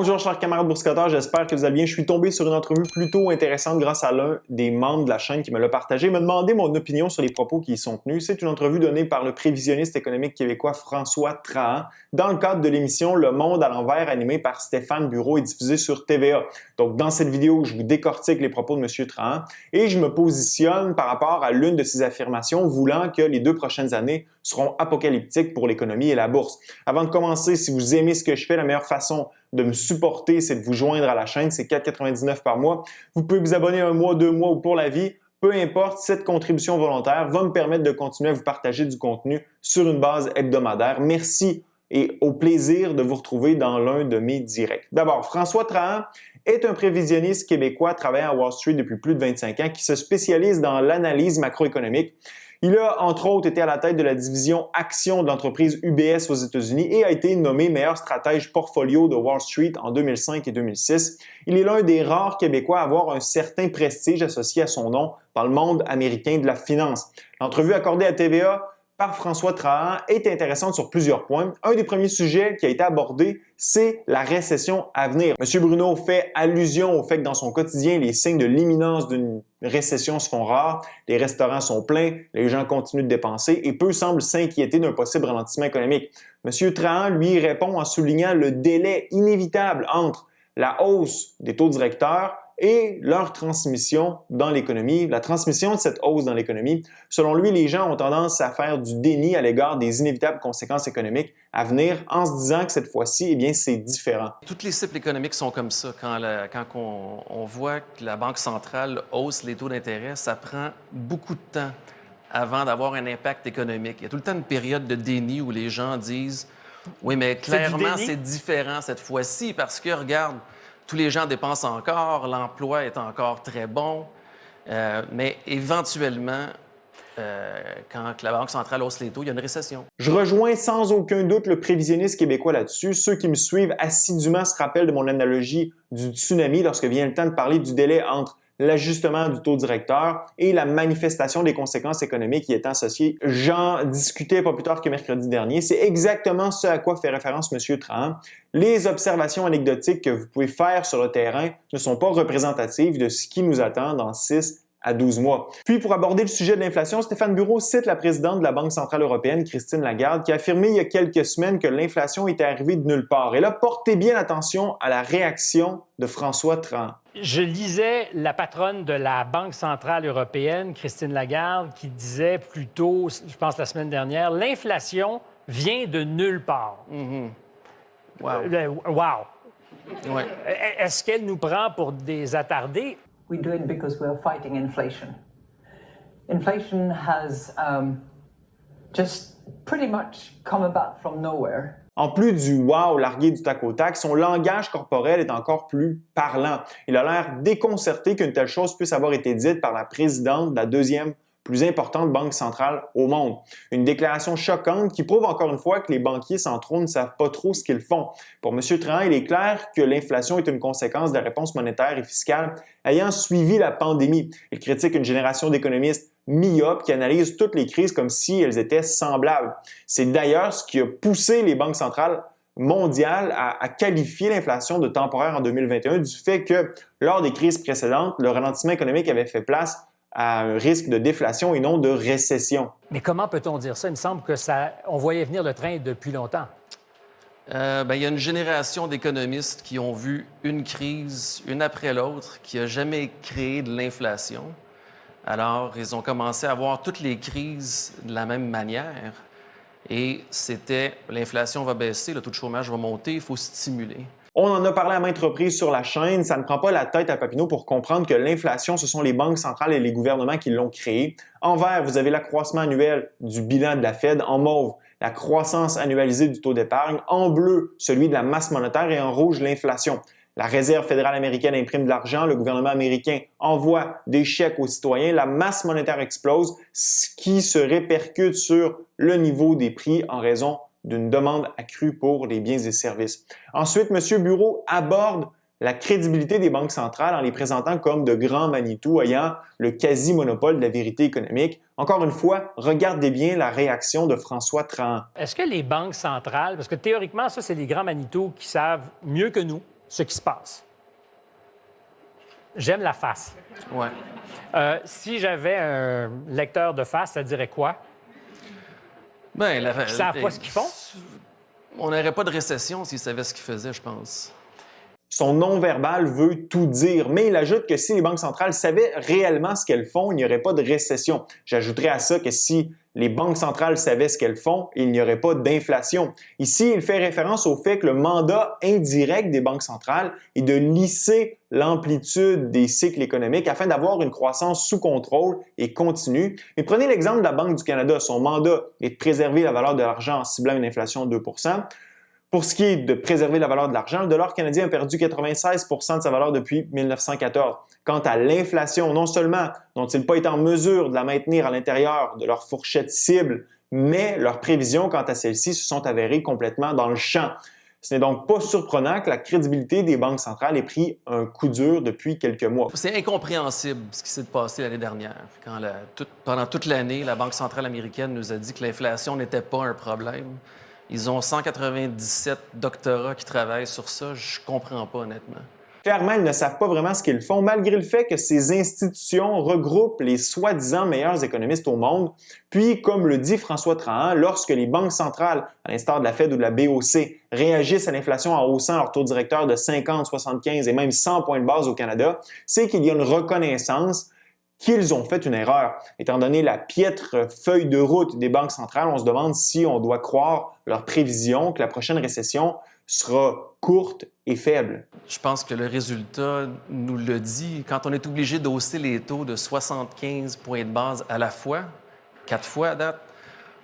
Bonjour chers camarades boursicotteurs, j'espère que vous allez bien. Je suis tombé sur une entrevue plutôt intéressante grâce à l'un des membres de la chaîne qui me l'a partagé. Il m'a demandé mon opinion sur les propos qui y sont tenus. C'est une entrevue donnée par le prévisionniste économique québécois François Trahan dans le cadre de l'émission Le Monde à l'envers animée par Stéphane Bureau et diffusée sur TVA. Donc dans cette vidéo, je vous décortique les propos de M. Trahan et je me positionne par rapport à l'une de ses affirmations voulant que les 2 prochaines années seront apocalyptiques pour l'économie et la bourse. Avant de commencer, si vous aimez ce que je fais, la meilleure façon de me supporter, c'est de vous joindre à la chaîne, c'est 4,99 par mois. Vous pouvez vous abonner 1 mois, 2 mois ou pour la vie. Peu importe, cette contribution volontaire va me permettre de continuer à vous partager du contenu sur une base hebdomadaire. Merci et au plaisir de vous retrouver dans l'un de mes directs. D'abord, François Trahan est un prévisionniste québécois travaillant à Wall Street depuis plus de 25 ans qui se spécialise dans l'analyse macroéconomique. Il a, entre autres, été à la tête de la division Actions de l'entreprise UBS aux États-Unis et a été nommé meilleur stratège portfolio de Wall Street en 2005 et 2006. Il est l'un des rares Québécois à avoir un certain prestige associé à son nom dans le monde américain de la finance. L'entrevue accordée à TVA par François Trahan est intéressante sur plusieurs points. Un des premiers sujets qui a été abordé, c'est la récession à venir. M. Bruno fait allusion au fait que dans son quotidien, les signes de l'imminence d'une récession se font rares, les restaurants sont pleins, les gens continuent de dépenser et peu semblent s'inquiéter d'un possible ralentissement économique. M. Trahan lui répond en soulignant le délai inévitable entre la hausse des taux directeurs et leur transmission dans l'économie, la transmission de cette hausse dans l'économie. Selon lui, les gens ont tendance à faire du déni à l'égard des inévitables conséquences économiques à venir en se disant que cette fois-ci, eh bien, c'est différent. Tous les cycles économiques sont comme ça. Quand on voit que la Banque centrale hausse les taux d'intérêt, ça prend beaucoup de temps avant d'avoir un impact économique. Il y a tout le temps une période de déni où les gens disent « Oui, mais clairement, c'est différent cette fois-ci parce que, regarde, tous les gens dépensent encore, l'emploi est encore très bon, mais éventuellement, quand la Banque centrale hausse les taux, il y a une récession. » Je rejoins sans aucun doute le prévisionniste québécois là-dessus. Ceux qui me suivent assidûment se rappellent de mon analogie du tsunami lorsque vient le temps de parler du délai entre l'ajustement du taux directeur et la manifestation des conséquences économiques y étant associées. J'en discutais pas plus tard que mercredi dernier. C'est exactement ce à quoi fait référence M. Trahan. Les observations anecdotiques que vous pouvez faire sur le terrain ne sont pas représentatives de ce qui nous attend dans 6 à 12 mois. Puis, pour aborder le sujet de l'inflation, Stéphane Bureau cite la présidente de la Banque centrale européenne, Christine Lagarde, qui a affirmé il y a quelques semaines que l'inflation était arrivée de nulle part. Et là, portez bien attention à la réaction de François Trahan. Je lisais la patronne de la Banque centrale européenne, Christine Lagarde, qui disait plus tôt, je pense la semaine dernière, l'inflation vient de nulle part. Wow. Wow. Ouais. Est-ce qu'elle nous prend pour des attardés? We do it because we're fighting inflation. Inflation has just pretty much come about from nowhere. En plus du « wow » largué du tac au tac, son langage corporel est encore plus parlant. Il a l'air déconcerté qu'une telle chose puisse avoir été dite par la présidente de la deuxième plus importante banque centrale au monde. Une déclaration choquante qui prouve encore une fois que les banquiers centraux ne savent pas trop ce qu'ils font. Pour M. Trahan, il est clair que l'inflation est une conséquence de la réponse monétaire et fiscale ayant suivi la pandémie. Il critique une génération d'économistes myopes qui analysent toutes les crises comme si elles étaient semblables. C'est d'ailleurs ce qui a poussé les banques centrales mondiales à qualifier l'inflation de temporaire en 2021 du fait que lors des crises précédentes, le ralentissement économique avait fait place à un risque de déflation et non de récession. Mais comment peut-on dire ça? Il me semble que on voyait venir le train depuis longtemps. Il y a une génération d'économistes qui ont vu une crise, une après l'autre, qui n'a jamais créé de l'inflation. Alors, ils ont commencé à voir toutes les crises de la même manière. Et c'était l'inflation va baisser, le taux de chômage va monter, il faut stimuler. On en a parlé à maintes reprises sur la chaîne, ça ne prend pas la tête à Papineau pour comprendre que l'inflation, ce sont les banques centrales et les gouvernements qui l'ont créée. En vert, vous avez l'accroissement annuel du bilan de la Fed. En mauve, la croissance annualisée du taux d'épargne. En bleu, celui de la masse monétaire et en rouge, l'inflation. La Réserve fédérale américaine imprime de l'argent, le gouvernement américain envoie des chèques aux citoyens, la masse monétaire explose, ce qui se répercute sur le niveau des prix en raison d'une demande accrue pour les biens et services. Ensuite, M. Bureau aborde la crédibilité des banques centrales en les présentant comme de grands Manitou ayant le quasi-monopole de la vérité économique. Encore une fois, regardez bien la réaction de François Trahan. Est-ce que les banques centrales, parce que théoriquement, ça, c'est les grands Manitou qui savent mieux que nous ce qui se passe. J'aime la face. Ouais. Si j'avais un lecteur de face, ça dirait quoi? Ben, Ils ne savent pas ce qu'ils font? On n'aurait pas de récession s'ils savaient ce qu'ils faisaient, je pense. Son non-verbal veut tout dire, mais il ajoute que si les banques centrales savaient réellement ce qu'elles font, il n'y aurait pas de récession. J'ajouterais à ça que si les banques centrales savaient ce qu'elles font, il n'y aurait pas d'inflation. Ici, il fait référence au fait que le mandat indirect des banques centrales est de lisser l'amplitude des cycles économiques afin d'avoir une croissance sous contrôle et continue. Mais prenez l'exemple de la Banque du Canada. Son mandat est de préserver la valeur de l'argent en ciblant une inflation de 2 %. Pour ce qui est de préserver la valeur de l'argent, le dollar canadien a perdu 96 % de sa valeur depuis 1914. Quant à l'inflation, non seulement n'ont-ils pas été en mesure de la maintenir à l'intérieur de leur fourchette cible, mais leurs prévisions quant à celle-ci se sont avérées complètement dans le champ. Ce n'est donc pas surprenant que la crédibilité des banques centrales ait pris un coup dur depuis quelques mois. C'est incompréhensible ce qui s'est passé l'année dernière. Pendant toute l'année, la Banque centrale américaine nous a dit que l'inflation n'était pas un problème. Ils ont 197 doctorats qui travaillent sur ça. Je comprends pas, honnêtement. Clairement, ils ne savent pas vraiment ce qu'ils font, malgré le fait que ces institutions regroupent les soi-disant meilleurs économistes au monde. Puis, comme le dit François Trahan, lorsque les banques centrales, à l'instar de la Fed ou de la BOC, réagissent à l'inflation en haussant leur taux directeur de 50, 75 et même 100 points de base au Canada, c'est qu'il y a une reconnaissance qu'ils ont fait une erreur. Étant donné la piètre feuille de route des banques centrales, on se demande si on doit croire leurs prévisions que la prochaine récession sera courte et faible. Je pense que le résultat nous le dit. Quand on est obligé d'hausser les taux de 75 points de base à la fois, 4 fois à date,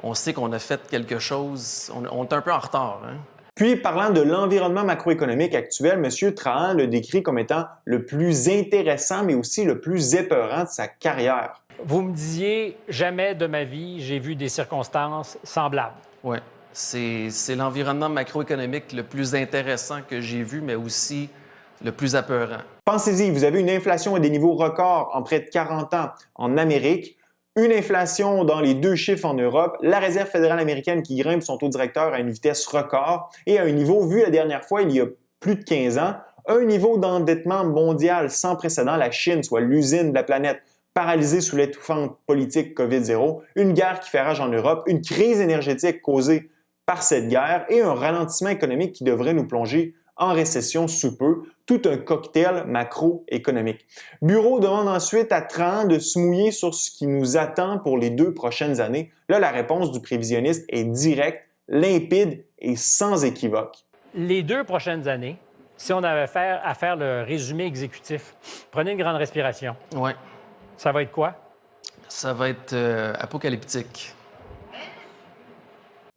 on sait qu'on a fait quelque chose. On est un peu en retard, hein? Puis, parlant de l'environnement macroéconomique actuel, M. Trahan le décrit comme étant le plus intéressant, mais aussi le plus épeurant de sa carrière. Vous me disiez, jamais de ma vie, j'ai vu des circonstances semblables. Oui. C'est l'environnement macroéconomique le plus intéressant que j'ai vu, mais aussi le plus apeurant. Pensez-y, vous avez une inflation à des niveaux records en près de 40 ans en Amérique, une inflation dans les 2 chiffres en Europe, la Réserve fédérale américaine qui grimpe son taux directeur à une vitesse record et à un niveau vu la dernière fois il y a plus de 15 ans, un niveau d'endettement mondial sans précédent, la Chine, soit l'usine de la planète, paralysée sous l'étouffante politique COVID-0, une guerre qui fait rage en Europe, une crise énergétique causée par cette guerre et un ralentissement économique qui devrait nous plonger en récession sous peu, tout un cocktail macroéconomique. Bureau demande ensuite à Trahan de se mouiller sur ce qui nous attend pour les 2 prochaines années. Là, la réponse du prévisionniste est directe, limpide et sans équivoque. Les 2 prochaines années, si on avait à faire le résumé exécutif, prenez une grande respiration. Oui. Ça va être quoi? Ça va être apocalyptique.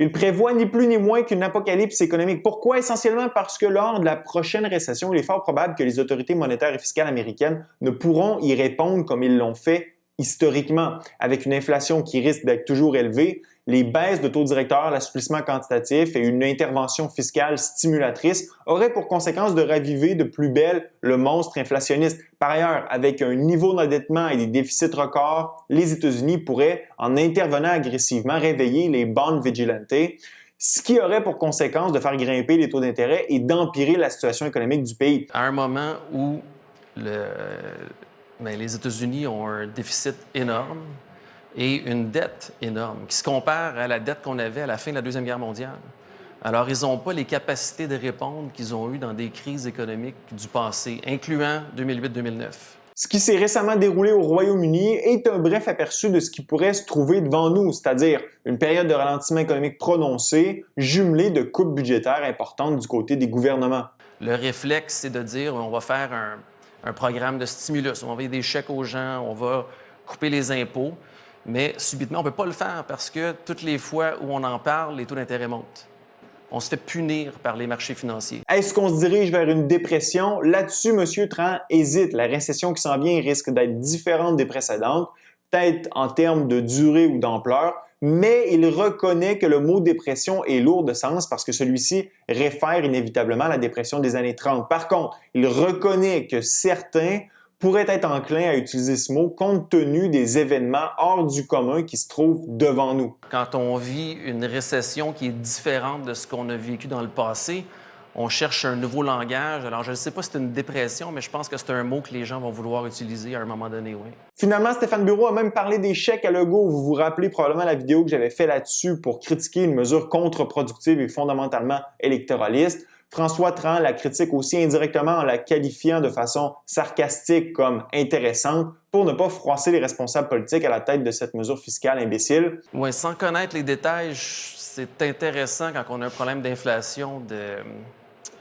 Il prévoit ni plus ni moins qu'une apocalypse économique. Pourquoi? Essentiellement parce que lors de la prochaine récession, il est fort probable que les autorités monétaires et fiscales américaines ne pourront y répondre comme ils l'ont fait historiquement. Avec une inflation qui risque d'être toujours élevée, les baisses de taux directeurs, l'assouplissement quantitatif et une intervention fiscale stimulatrice auraient pour conséquence de raviver de plus belle le monstre inflationniste. Par ailleurs, avec un niveau d'endettement et des déficits records, les États-Unis pourraient, en intervenant agressivement, réveiller les bond vigilantes, ce qui aurait pour conséquence de faire grimper les taux d'intérêt et d'empirer la situation économique du pays. À un moment où les États-Unis ont un déficit énorme et une dette énorme qui se compare à la dette qu'on avait à la fin de la Deuxième Guerre mondiale. Alors, ils n'ont pas les capacités de répondre qu'ils ont eues dans des crises économiques du passé, incluant 2008-2009. Ce qui s'est récemment déroulé au Royaume-Uni est un bref aperçu de ce qui pourrait se trouver devant nous, c'est-à-dire une période de ralentissement économique prononcée, jumelée de coupes budgétaires importantes du côté des gouvernements. Le réflexe, c'est de dire on va faire un programme de stimulus, on va envoyer des chèques aux gens, on va couper les impôts. Mais subitement, on ne peut pas le faire parce que toutes les fois où on en parle, les taux d'intérêt montent. On se fait punir par les marchés financiers. Est-ce qu'on se dirige vers une dépression? Là-dessus, M. Trahan hésite. La récession qui s'en vient risque d'être différente des précédentes, peut-être en termes de durée ou d'ampleur, mais il reconnaît que le mot dépression est lourd de sens parce que celui-ci réfère inévitablement à la dépression des années 30. Par contre, il reconnaît que certains pourrait être enclin à utiliser ce mot compte tenu des événements hors du commun qui se trouvent devant nous. Quand on vit une récession qui est différente de ce qu'on a vécu dans le passé, on cherche un nouveau langage. Alors, je ne sais pas si c'est une dépression, mais je pense que c'est un mot que les gens vont vouloir utiliser à un moment donné, oui. Finalement, Stéphane Bureau a même parlé des chèques à Legault. Vous vous rappelez probablement la vidéo que j'avais faite là-dessus pour critiquer une mesure contre-productive et fondamentalement électoraliste. François Trahan la critique aussi indirectement en la qualifiant de façon sarcastique comme intéressante pour ne pas froisser les responsables politiques à la tête de cette mesure fiscale imbécile. Oui, sans connaître les détails, c'est intéressant quand on a un problème d'inflation.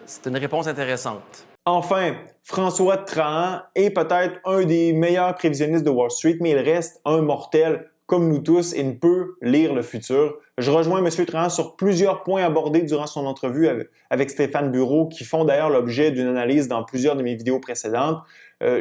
C'est une réponse intéressante. Enfin, François Trahan est peut-être un des meilleurs prévisionnistes de Wall Street, mais il reste un mortel comme nous tous et ne peut lire le futur. Je rejoins M. Trahan sur plusieurs points abordés durant son entrevue avec Stéphane Bureau, qui font d'ailleurs l'objet d'une analyse dans plusieurs de mes vidéos précédentes.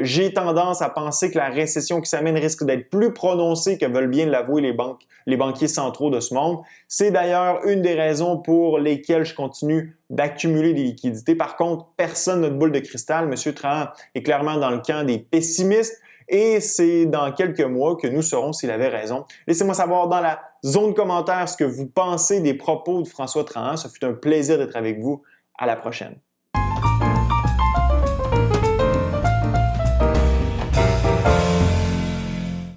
J'ai tendance à penser que la récession qui s'amène risque d'être plus prononcée que veulent bien l'avouer les banquiers centraux de ce monde. C'est d'ailleurs une des raisons pour lesquelles je continue d'accumuler des liquidités. Par contre, personne n'a de boule de cristal. M. Trahan est clairement dans le camp des pessimistes. Et c'est dans quelques mois que nous saurons s'il avait raison. Laissez-moi savoir dans la zone commentaire ce que vous pensez des propos de François Trahan. Ce fut un plaisir d'être avec vous. À la prochaine.